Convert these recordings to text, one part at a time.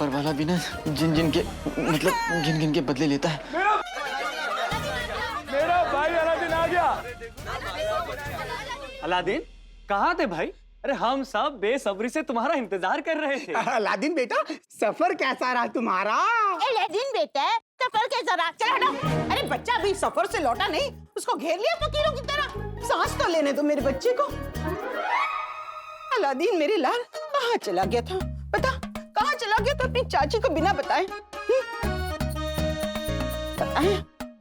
ऊपर वाला भी ना जिन जिन के मतलब गिन गिन के बदले लेता है। मेरा भाई अलादीन आ गया। अलादीन कहाँ थे भाई? अरे हम सब बेसब्री से तुम्हारा इंतजार कर रहे थे। अलादीन बेटा, सफर कैसा रहा तुम्हारा? अलादीन बेटा, सफर कैसा रहा? चल हटो। अरे बच्चा अभी सफर से लौटा नहीं, उसको घेर लिया फकीरों की तरह। सांस तो लेने दो मेरे बच्चे को। अलादीन मेरे लाल कहाँ चला गया था? बता कहाँ चला गया था अपनी चाची को बिना बताए? बताए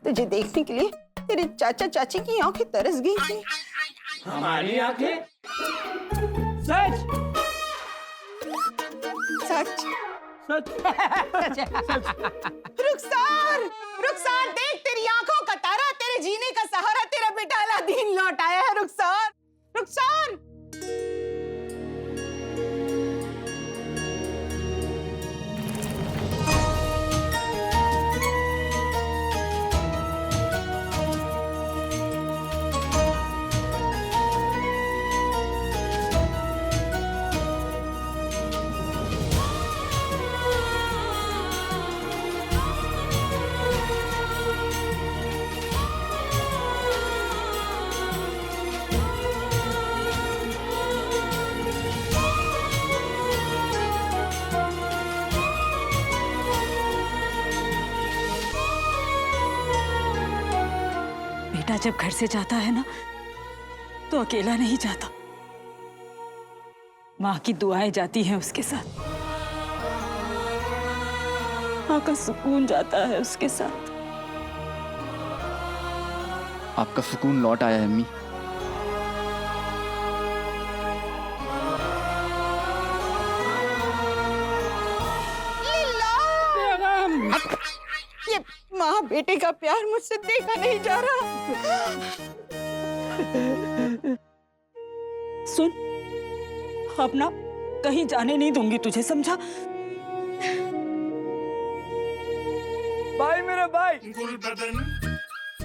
तुझे देखने के लिए तेरे चाचा चाची की आंखें तरस गई थी। हमारी आंखें? सच सच सच रुखसार, रुखसार देख तेरी आंखों का तारा, तेरे जीने का सहारा, तेरा बेटा अलादीन लौट आया है। रुखसार, रुखसार। बेटा जब घर से जाता है ना तो अकेला नहीं जाता, माँ की दुआएं जाती हैं उसके साथ, माँ का सुकून जाता है उसके साथ। आपका सुकून लौट आया है अम्मी। ये माँ बेटे का प्यार मुझसे देखा नहीं जा रहा। सुन, अपना कहीं जाने नहीं दूंगी तुझे, समझा? भाई मेरा भाई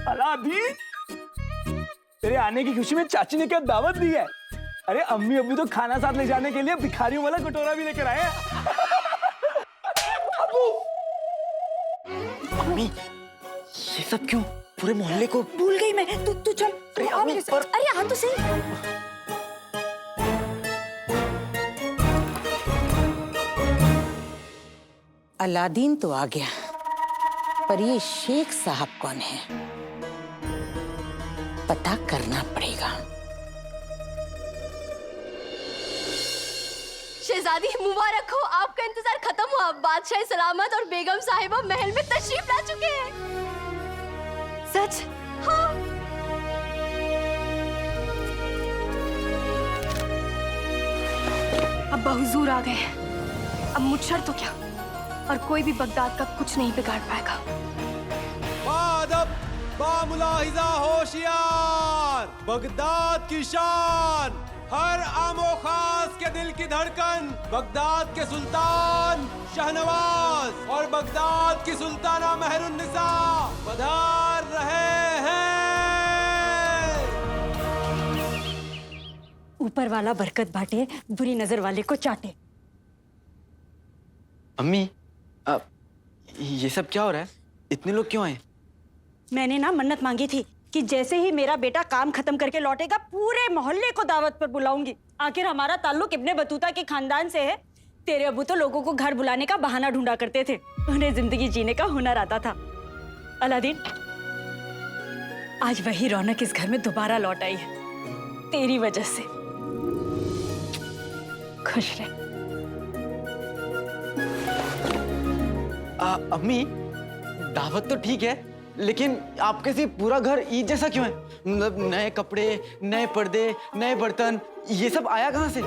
अलादीन, तेरे आने की खुशी में चाची ने क्या दावत दी है? अरे अम्मी अब्बू तो खाना साथ ले जाने के लिए भिखारियों वाला कटोरा भी लेकर आए हैं। अम्मी ये सब क्यों? पूरे मोहल्ले को भूल गई मैं। तू चल, अरे आ मेरे साथ। अरे आ तो सही। अलादीन तो आ गया, पर ये शेख साहब कौन है? पता करना पड़ेगा। शहजादी मुबारक हो, आपका इंतजार खत्म हुआ। बादशाह सलामत और बेगम साहिबा महल में तशरीफ ला चुके हैं। सच? हाँ। अब बहुजूर आ गए हैं। अब मुझशर तो क्या, और कोई भी बगदाद का कुछ नहीं बिगाड़ पाएगा। बामुलाहिजा होशियार, बगदाद की शान, हर आमो खास के दिल की धड़कन, बगदाद के सुल्तान शाहनवाज और बगदाद की सुल्ताना मेहरुन्निसा पधार रहे हैं। ऊपर वाला बरकत बांटे, बुरी नजर वाले को चाटे। अम्मी ये सब क्या हो रहा है? इतने लोग क्यों आए? मैंने ना मन्नत मांगी थी कि जैसे ही मेरा बेटा काम खत्म करके लौटेगा पूरे मोहल्ले को दावत पर बुलाऊंगी। आखिर हमारा ताल्लुक इब्ने बतूता के खानदान से है। तेरे अबू तो लोगों को घर बुलाने का बहाना ढूंढा करते थे, उन्हें जिंदगी जीने का हुनर आता था। अलादीन, आज वही रौनक इस घर में दोबारा लौट आई है, तेरी वजह से। खुश रह। अम्मी दावत तो ठीक है, लेकिन आपके से पूरा घर ईद जैसा क्यों है? मतलब नए कपड़े, नए पर्दे, नए बर्तन, ये सब आया कहाँ से?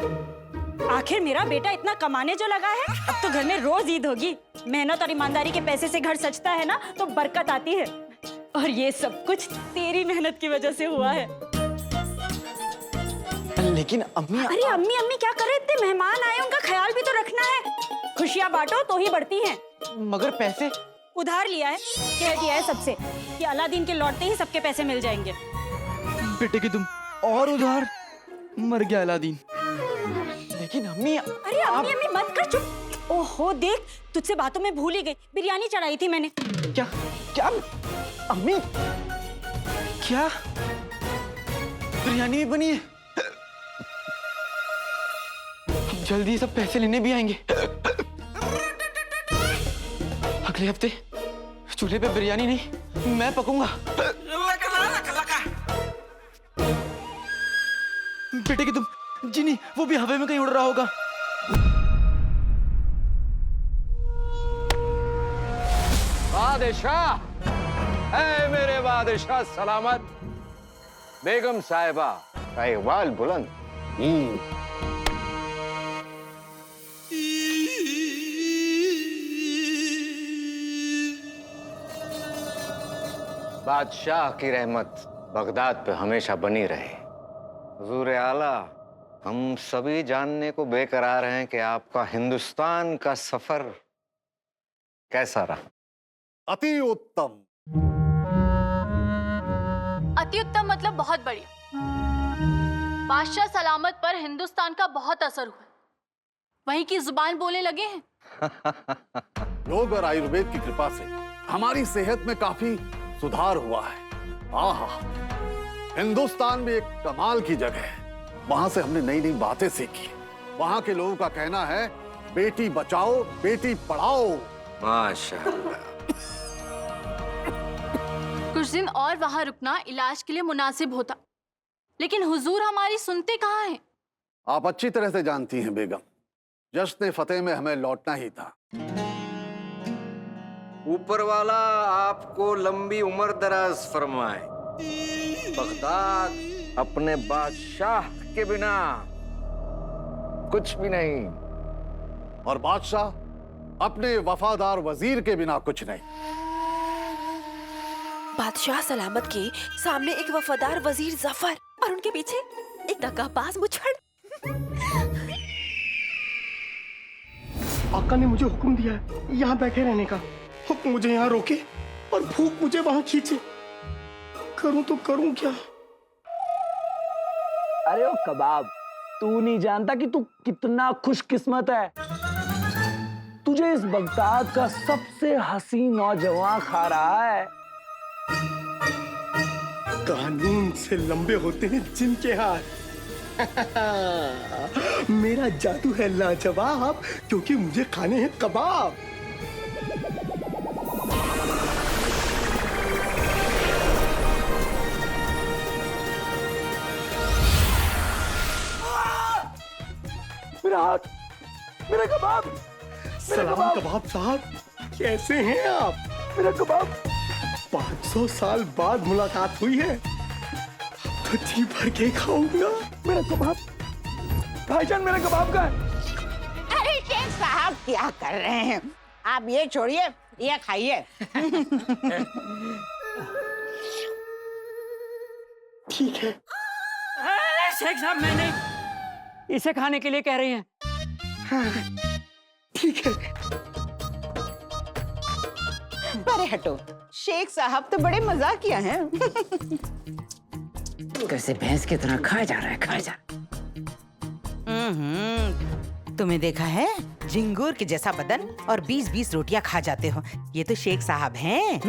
आखिर मेरा बेटा इतना कमाने जो लगा है, अब तो घर में रोज ईद होगी। मेहनत और ईमानदारी के पैसे से घर सजता है ना, तो बरकत आती है। और ये सब कुछ तेरी मेहनत की वजह से हुआ है। लेकिन अम्मी अरे अम्मी अम्मी क्या करे? इतने मेहमान आए, उनका ख्याल भी तो रखना है। खुशियाँ बांटो तो ही बढ़ती हैं। मगर पैसे उधार लिया है, कह दिया है सबसे कि अलादीन के लौटते ही सबके पैसे मिल जाएंगे। बेटे की तुम और उधार, मर गया अलादीन। लेकिन अम्मी अरे अम्मी अम्मी मत कर, चुप। ओहो देख, तुझसे बातों में भूल ही गई, बिरयानी चढ़ाई थी मैंने। क्या क्या अम्मी, क्या बिरयानी भी बनी है? अब जल्दी सब पैसे लेने भी आएंगे। अगले हफ्ते चूल्हे पे बिरयानी नहीं, मैं पकूंगा। बेटे की तुम जिनी, वो भी हवा में कहीं उड़ रहा होगा। बादशाह, ऐ मेरे बादशाह सलामत। बेगम साहिबा का इकबाल बुलंद। बादशाह की रहमत बगदाद पे हमेशा बनी रहे। हुजूर आला, हम सभी जानने को बेकरार हैं कि आपका हिंदुस्तान का सफर कैसा रहा? अति उत्तम। अति उत्तम मतलब बहुत बढ़िया। बादशाह सलामत पर हिंदुस्तान का बहुत असर हुआ, वहीं की जुबान बोलने लगे हैं। योग और आयुर्वेद की कृपा से हमारी सेहत में काफी सुधार हुआ है। आहा, हिंदुस्तान में एक कमाल की जगह है। वहां से हमने नई नई बातें सीखी। वहां के लोगों का कहना है बेटी बचाओ बेटी पढ़ाओ। माशाअल्लाह। कुछ दिन और वहां रुकना इलाज के लिए मुनासिब होता, लेकिन हुजूर हमारी सुनते कहाँ हैं? आप अच्छी तरह से जानती हैं बेगम, जश्न फतेह में हमें लौटना ही था। ऊपर वाला आपको लंबी उम्र दराज फरमाए। बगदाद अपने बादशाह के बिना कुछ भी नहीं, और बादशाह अपने वफादार वजीर के बिना कुछ नहीं। बादशाह सलामत के सामने एक वफादार वजीर जफर और उनके पीछे एक दगाबाज मुछड़। आका ने मुझे हुक्म दिया है यहाँ बैठे रहने का। हुक्म मुझे यहाँ रोके और भूख मुझे वहां खींचे। करूं तो करूं क्या? अरे ओ कबाब, तू नहीं जानता कि तू कितना खुशकिस्मत है। तुझे इस बगदाद का सबसे हसीन नौजवान खा रहा है। कानून से लंबे होते हैं जिनके हाथ। मेरा जादू है लाजवाब, क्योंकि मुझे खाने हैं कबाब। मेरा हाथ, मेरा कबाब, सलाम कबाब साहब, कैसे हैं आप? मेरा कबाब। 500 साल बाद मुलाकात हुई है, तो जी भर के खाऊंगा। मेरा कबाब भाईजान, मेरा कबाब का है। अरे शेख साहब क्या कर रहे हैं आप? ये छोड़िए, ये खाइए। ठीक है। शेख साहब, मैं नहीं, इसे खाने के लिए कह रही हैं। हाँ, ठीक है। अरे हटो, शेख साहब तो बड़े मजाकिया हैं। कैसे भैंस की तरह खाया जा रहा है, खाया जा। तुम्हें देखा है, झिंगूर के जैसा बदन और 20-20 रोटियां खा जाते हो। ये तो शेख साहब हैं।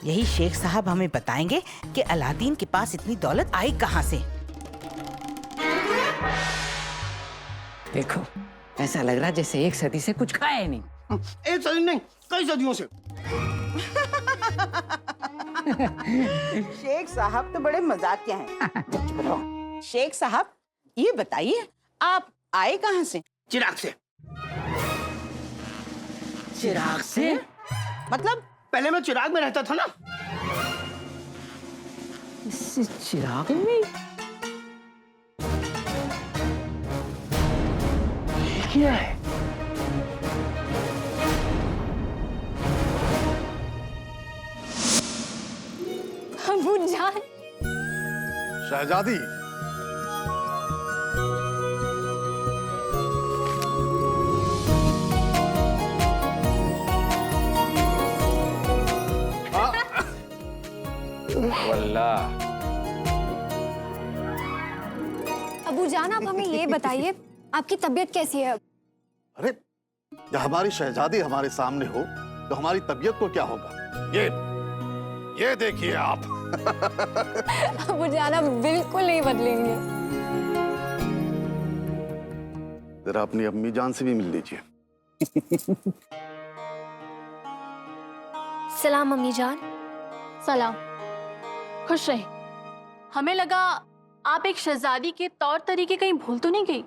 यही शेख साहब हमें बताएंगे कि अलादीन के पास इतनी दौलत आई कहाँ से। देखो, ऐसा लग रहा जैसे 1 सदी से कुछ खाया ही नहीं। 1 सदी नहीं, कई सदियों से। शेख साहब तो बड़े मजाकिया हैं। शेख साहब, ये बताइए आप आए कहाँ से? चिराग से। चिराग से? मतलब पहले मैं चिराग में रहता था ना। इससे चिराग में क्या है? अबू जान, शहजादी, वल्लाह। अबू जान, आप हमें ये बताइए आपकी तबीयत कैसी है? अरे जब हमारी शहजादी हमारे सामने हो तो हमारी तबीयत को क्या होगा? ये देखिए आप। अबू जान आप बिल्कुल नहीं बदलेंगे। जरा अपनी अम्मी जान से भी मिल लीजिए। सलाम अम्मी जान। सलाम, खुश रहे। हमें लगा आप एक शहजादी के तौर तरीके कहीं भूल तो नहीं गई?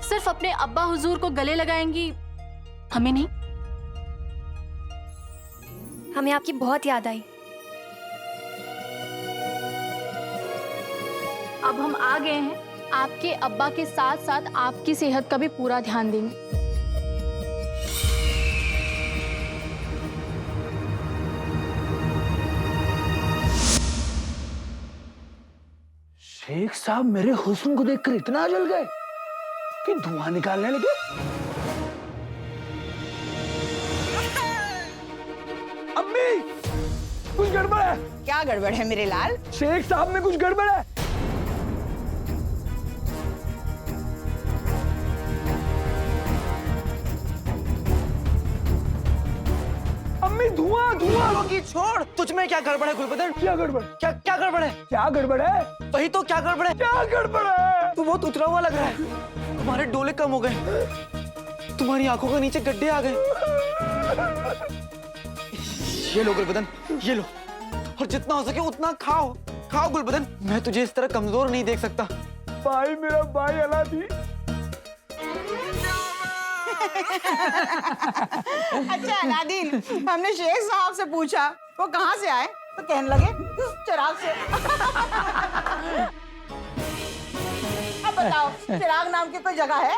सिर्फ अपने अब्बा हुजूर को गले लगाएंगी, हमें नहीं? हमें आपकी बहुत याद आई। अब हम आ गए हैं, आपके अब्बा के साथ साथ आपकी सेहत का भी पूरा ध्यान देंगे। शेख साहब मेरे हुस्न को देखकर इतना जल गए कि धुआं निकालने लगे। अम्मी, कुछ गड़बड़ है। क्या गड़बड़ है मेरे लाल? शेख साहब में कुछ गड़बड़ है। अम्मी, धुआं धुआं। की छोड़, तुझ में क्या गड़बड़ है गुलबदन? क्या गड़बड़? क्या क्या गड़बड़ है? क्या गड़बड़ है? वही तो, क्या गड़बड़ है? क्या गड़बड़ है? तू बहुत उतरा हुआ लग रहा है। तुम्हारे डोले कम हो गए, तुम्हारी आंखों के नीचे गड्ढे आ गए। ये लो गुलबदन, ये लो, और जितना हो सके उतना खाओ। खाओ गुलबदन, मैं तुझे इस तरह कमजोर नहीं देख सकता। भाई, मेरा भाई अलादीन। अच्छा अलादीन, हमने शेख साहब से पूछा वो कहाँ से आए, तो कहने लगे चिराग से। अब बताओ, चिराग नाम की कोई जगह है?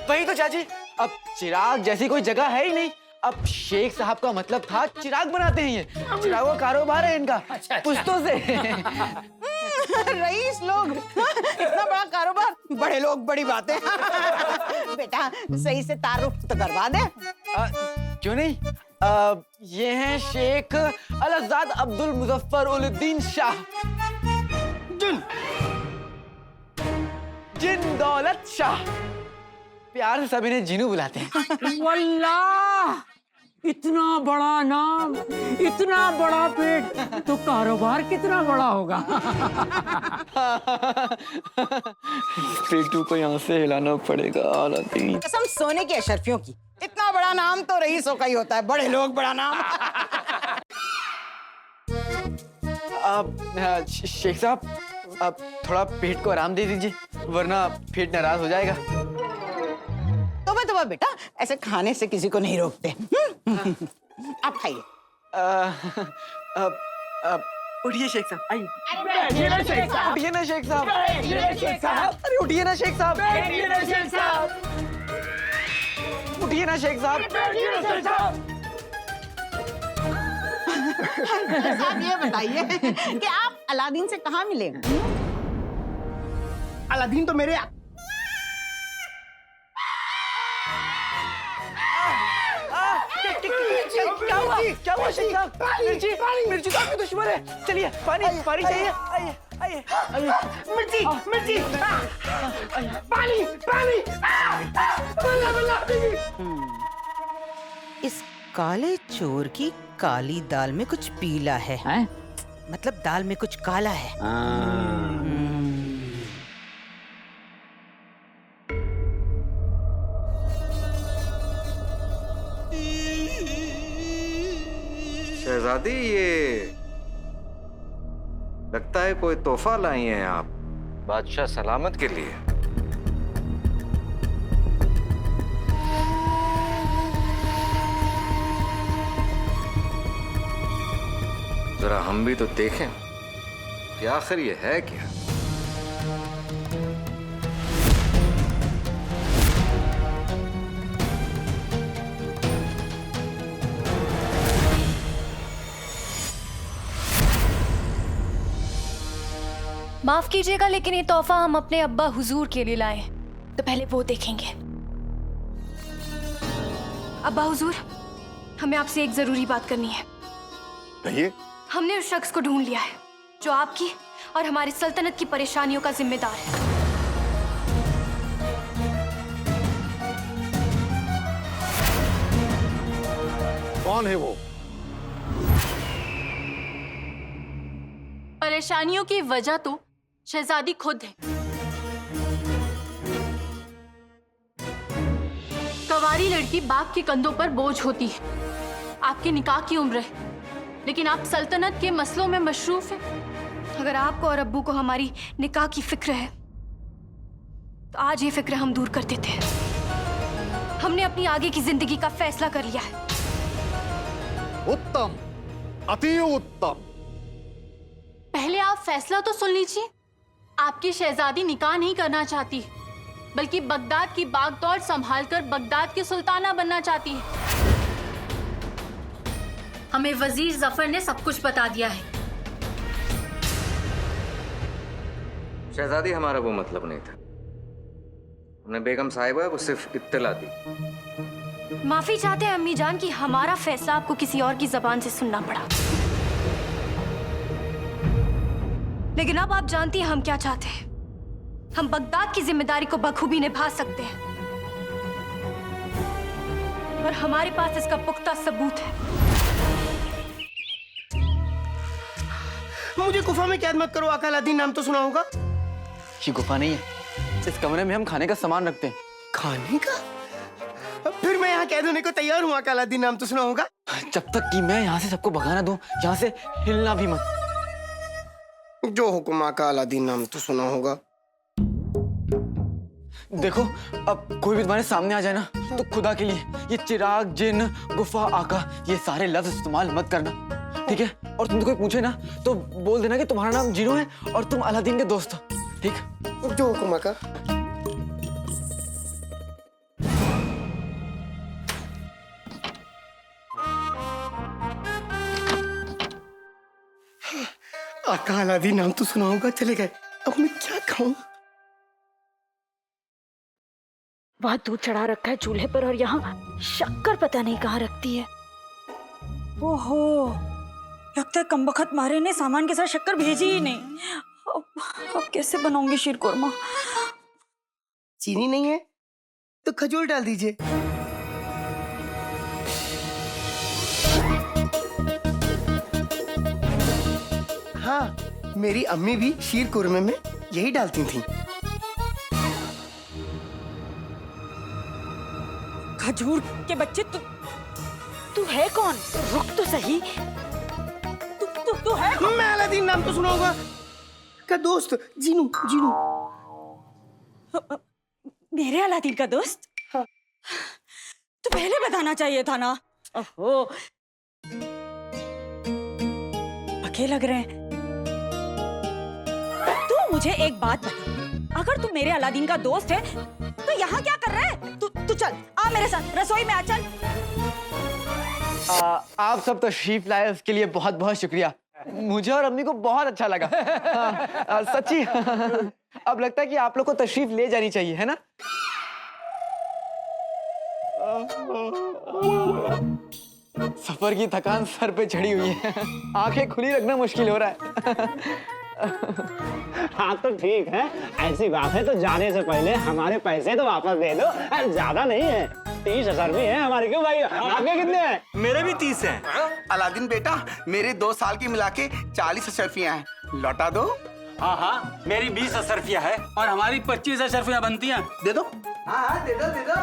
वही तो चाची, अब चिराग जैसी कोई जगह है ही नहीं। अब शेख साहब का मतलब था चिराग बनाते हैं। ये चिराग का कारोबार है इनका पुश्तों से। रईस लोग, इतना बड़ा कारोबार, बड़े लोग बड़ी बातें। बेटा सही से तारुफ तो करवा दे। क्यों नहीं? ये हैं शेख अलआज़ाद अब्दुल मुजफ्फर उल-दीन शाह जिन दौलत शाह। प्यार से सभी ने जीनू बुलाते हैं। वल्लाह, इतना बड़ा नाम, इतना बड़ा पेट, तो कारोबार कितना बड़ा होगा। पेटू को यहाँ से हिलाना पड़ेगा। कसम सोने की अशरफियों की, इतना बड़ा नाम तो रईसों का ही होता है। बड़े लोग बड़ा नाम। अब शेख साहब, अब थोड़ा पेट को आराम दे दीजिए, वरना पेट नाराज हो जाएगा। तो बेटा, ऐसे खाने से किसी को नहीं रोकते। आप खाइए। उठिए शेख साहब, आइए। उठिए ना शेख साहब। अरे उठिए ना शेख साहब। उठिए ना शेख साहब। साहब ये बताइए कि आप अलादीन से कहाँ मिले? अलादीन तो मेरे क्या हुआ शेख साहब? मिर्ची तो आपकी दुश्मन है। चलिए, पानी चाहिए। आइए आइए आइए। मिर्ची पानी इस काले चोर की काली दाल में कुछ पीला है, मतलब दाल में कुछ काला है। शहजादी, ये लगता है कोई तोहफा लाई हैं आप बादशाह सलामत के लिए। जरा हम भी तो देखें कि आखिर ये है क्या। माफ कीजिएगा, लेकिन ये तोहफा हम अपने अब्बा हुजूर के लिए लाए, तो पहले वो देखेंगे। अब्बा हुजूर, हमें आपसे एक जरूरी बात करनी है। कहिए। हमने उस शख्स को ढूंढ लिया है जो आपकी और हमारी सल्तनत की परेशानियों का जिम्मेदार है। कौन है वो? परेशानियों की वजह तो शहजादी खुद है। कवारी लड़की बाप के कंधों पर बोझ होती है। आपके निकाह की उम्र है, लेकिन आप सल्तनत के मसलों में मशरूफ हैं। अगर आपको और अब्बू को हमारी निकाह की फिक्र है तो आज ये फिक्र हम दूर कर देते हैं। हमने अपनी आगे की जिंदगी का फैसला कर लिया है। उत्तम, अति उत्तम। पहले आप फैसला तो सुन लीजिए। आपकी शहजादी निकाह नहीं करना चाहती, बल्कि बगदाद की बागडोर संभालकर बगदाद की सुल्ताना बनना चाहती है। हमें वजीर जफर ने सब कुछ बता दिया है। शहजादी, हमारा वो मतलब नहीं था। हमने बेगम साहिबा को सिर्फ इत्तला दी। माफी चाहते हैं अम्मी जान कि हमारा फैसला आपको किसी और की जबान से सुनना पड़ा। लेकिन अब आप जानती हैं हम क्या चाहते हैं। हम बगदाद की जिम्मेदारी को बखूबी निभा सकते हैं और हमारे पास इसका पुख्ता सबूत है। मुझे गुफा में कैद मत करो। आका अलादीन नाम तो सुना होगा। ये गुफा नहीं है, इस कमरे में हम खाने का सामान रखते हैं। खाने का? फिर मैं यहाँ कैद होने को तैयार हूँ। आका अलादीन नाम तो सुना होगा। जब तक कि मैं यहाँ से सबको भगाना दूं, यहाँ से हिलना भी मत। जो हुक्म आका अलादीन नाम तो सुना होगा। देखो, अब कोई भी तुम्हारे सामने आ जाए ना, तो खुदा के लिए ये चिराग, जिन, गुफा, आका, ये सारे लफ्ज इस्तेमाल मत करना, ठीक है? और तुमसे कोई पूछे ना तो बोल देना कि तुम्हारा नाम जीनो है और तुम अलादीन के दोस्त हो, ठीक? जो हुक्म आका। आका अलादीन नाम तो सुना होगा। चले गए। अब मैं क्या खाऊं? वहाँ दूध चढ़ा रखा है चूल्हे पर और यहाँ शक्कर पता नहीं कहाँ रखती है। ओहो, लगता है कमबख्त मारे ने सामान के साथ शक्कर भेजी ही नहीं। अब कैसे बनाऊंगी शीर कोरमा? चीनी नहीं है तो खजूर डाल दीजिए। हाँ, मेरी अम्मी भी शीर कुरमे में यही डालती थी। खजूर के बच्चे, तू है कौन? रुक तो सही। तू है कौन? मैं अलादीन नाम तो सुना होगा का दोस्त जीनू। जीनू मेरे अलादीन का दोस्त? हाँ। तो पहले बताना चाहिए था ना। ओहो, पके लग रहे हैं। तू मुझे एक बात बता, अगर तू मेरे अलादीन का दोस्त है तो यहाँ क्या कर रहा है? तू चल, आ मेरे साथ रसोई में आ, चल। आप सब तशरीफ लाए उसके लिए बहुत बहुत शुक्रिया। मुझे और अम्मी को बहुत अच्छा लगा। सच्ची। अब लगता है कि आप लोग को तशरीफ ले जानी चाहिए, है ना? सफर की थकान सर पे चढ़ी हुई है, आंखें खुली रखना मुश्किल हो रहा है। हाँ तो ठीक है, ऐसी बात है तो जाने से पहले हमारे पैसे तो वापस दे दो। ज्यादा नहीं है, 30,000 भी है हमारे। क्यों भाई, आपके कितने हैं? मेरे भी 30 हैं। अलादीन बेटा, मेरे 2 साल की मिला के 40 अशरफियाँ हैं, लौटा दो। हाँ हाँ, मेरी 20 अशरफियाँ है और हमारी 25 अशरफियाँ बनती हैं। दे दो। हाँ, दे दो, दे दो।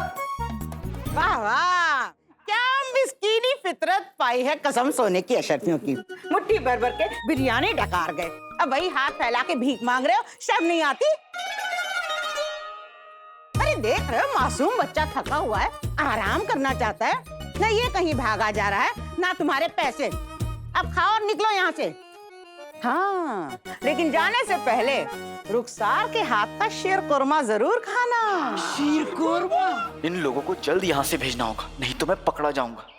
वाह वाह, क्या मिस्कीनी फितरत पाई है कसम सोने की अशरफियों की। मुट्ठी भर भर के बिरयानी डकार गए, अब वही हाथ फैला के भीख मांग रहे हो। शर्म नहीं आती? अरे देख रहे हो, मासूम बच्चा थका हुआ है, आराम करना चाहता है, ना ये कहीं भागा जा रहा है, ना तुम्हारे पैसे। अब खाओ और निकलो यहाँ से। हाँ, लेकिन जाने से पहले रुखसार के हाथ का शीर कुरमा जरूर खाना। शीर कुरमा? इन लोगों को जल्द यहाँ से भेजना होगा, नहीं तो मैं पकड़ा जाऊंगा।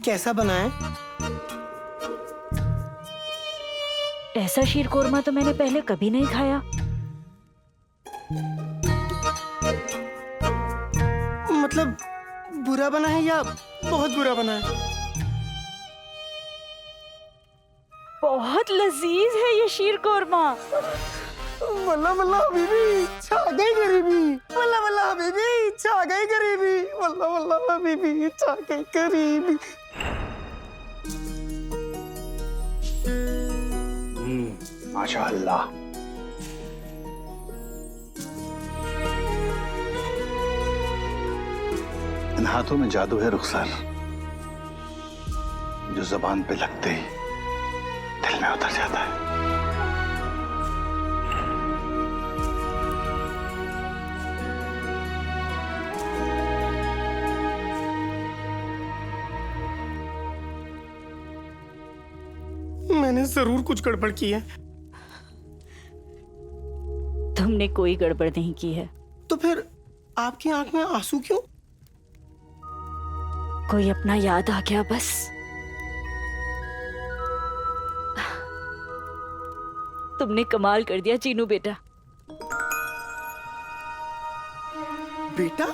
कैसा बना है? ऐसा शीर कोरमा तो मैंने पहले कभी नहीं खाया। मतलब बुरा बना है या बहुत बुरा बना है? बहुत लजीज है ये शीर कोरमा। वल्ला वल्ला हबीबी छा गई गरीबी, वल्ला वल्ला हबीबी छा गई गरीबी, वल्ला वल्ला हबीबी छा गई गरीबी। माशाअल्लाह। इन हाथों में जादू है रुखसार, जो जबान पे लगते ही दिल में उतर जाता है। मैंने जरूर कुछ गड़बड़ की है। तुमने कोई गड़बड़ नहीं की है। तो फिर आपकी आंख में आंसू क्यों? कोई अपना याद आ गया बस। तुमने कमाल कर दिया चीनू बेटा। बेटा?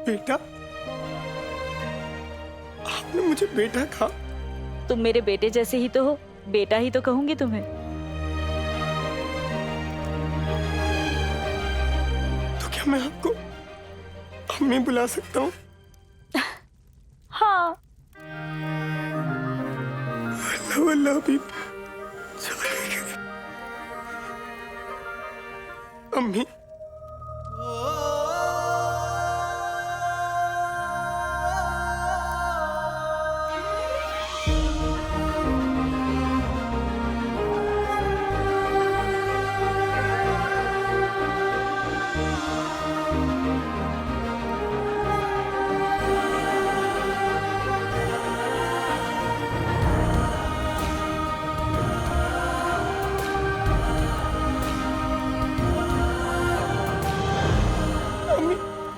बेटा? आपने मुझे बेटा कहा? तुम मेरे बेटे जैसे ही तो हो, बेटा ही तो कहूंगी तुम्हें। तो क्या मैं आपको अम्मी बुला सकता हूँ? हाँ। वल्ला वल्ला अभी अम्मी।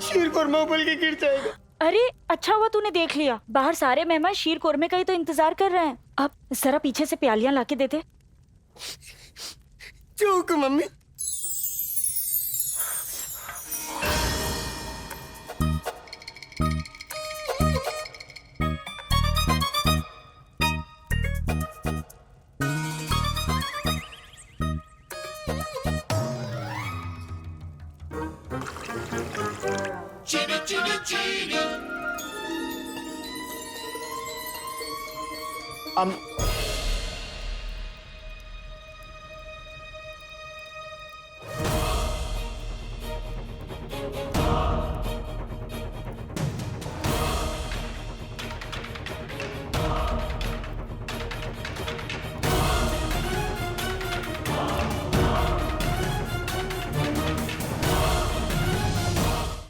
शीर कोरमा उबल के गिर जाएगा। अरे अच्छा हुआ तूने देख लिया, बाहर सारे मेहमान शीर कोरमे का ही तो इंतजार कर रहे हैं। अब जरा पीछे से प्यालियां लाके दे दे। जो हुक्म मम्मी।